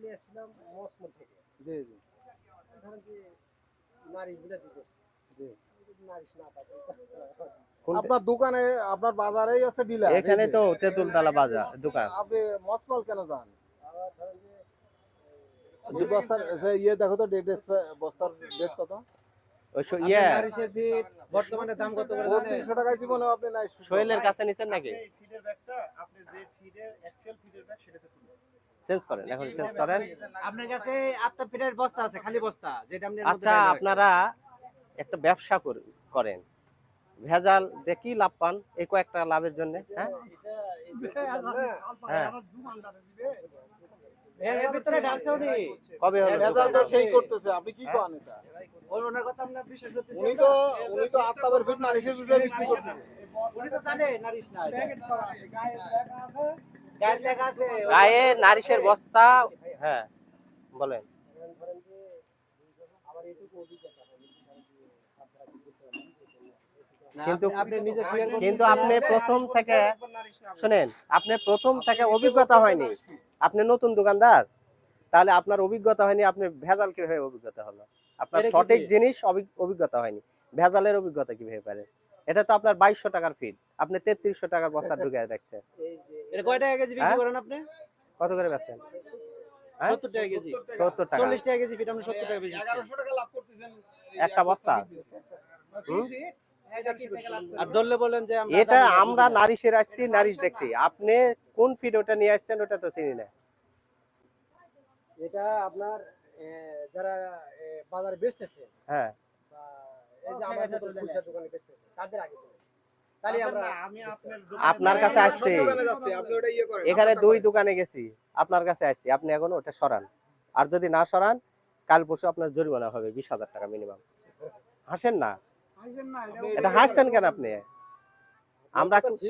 নিয়ে আসছিলাম মসমল থেকে। জি জি ধরেন যে নারী গুলা দিতেছে, জি। নারিশ না পাবে। আপনার দোকানে আপনার বাজারেই আছে ডিলার, এখানে তো তেঁতুলতলা বাজার দোকান। আপনি মসমাল কেন যান? আবার ধরেন যে এই বস্তার ইয়ে দেখো তো ডেট, বস্তার ডেট কত? ওই ইয়ে নারিশের ফিট বর্তমানে দাম কত করে জানেন? ৩৫০ টাকায় জীবনে আপনি নাই। সোহেলের কাছে নিছেন নাকি? ফিডের ব্যাগটা আপনি যে ফিডের অ্যাকচুয়াল ফিডের ব্যাগ সেটাতে তুলুন। চেঞ্জ করেন, এখন চেঞ্জ করেন। আপনার কাছে আটটা ফিটের বস্তা আছে, খালি বস্তা, যেটা আপনি আচ্ছা, আপনারা একটা ব্যবসা করেন, ভেজাল দেখি লাভ পান এই কয়েকটা লাভের জন্য। হ্যাঁ হ্যাঁ, এর ভিতরে ঢালছে উনি। কবে হলো? ভেজাল তো সেই করতেছে, আপনি কি করেন এটা? ওনার কথা আমরা বিশ্বাস করতেছি। উনি তো আত্মাবের ফিট নারিশের বিষয়ে বিক্রি করতেছে। উনি তো জানে নারিশ না এটা। গায়ে লেখা আছে। গায়ে নারিশের বস্তা। হ্যাঁ বলেন। ধরেন যে আমার এইটুকু অভিজ্ঞতা হয়, কিন্তু আপনি নিজে স্বীকার করতেছেন। কিন্তু আপনি প্রথম থেকে শুনেন, আপনি প্রথম থেকে অভিজ্ঞতা হয়নি, আপনি নতুন দোকানদার, তাহলে আপনার অভিজ্ঞতা হয়নি, আপনি ভেজাল কিভাবে অভিজ্ঞতা হলো? আপনার এটা কি সঠিক দিয়ে? জিনিস অভিজ্ঞতা হয়নি, ভেজালের অভিজ্ঞতা কিভাবে পারে? এটা তো আপনার 2200 টাকার ফিড, আপনি 3300 টাকার বস্তা ঢুকে রাখছেন। এটা কয় টাকা কেজি বিক্রি করেন আপনি? কত করে বেচেন? হ্যাঁ 70 টাকা কেজি। 70 টাকা 40 টাকা কেজি ফিট, আপনি 70 টাকা বেচছেন। 1100 টাকা লাভ করতেছেন একটা বস্তা। হুম? আর ধরলে বলেন যে আমরা এটা জানি না, আমরা বুঝি না। নারিশের আসছি, নারিশ দেখছি, আপনি কোন ফিড ওটা নিয়ে আসছেন ওটা তো চিনি না। এটা আপনার যারা বাজারে বেচতেছে হ্যাঁ বা এই যে আমাদের মতো খুচরা দোকানে বেচতেছে, তাদের আগে বলেন। তাহলে আমরা আমি আপনার আপনার কাছে আসছি, দোকানে যাচ্ছে, আপনি ওটা ইয়ে করেন। এখানে 2 দোকানে গেছি, আপনার কাছে আসছি, আপনি এখন ওটা সরান। আর যদি না সরান, কাল পরশু আপনার জরিমানা হবে 20,000 টাকা মিনিমাম। হাসেন না, এটা হাসছেন কেন আপনি? আমরা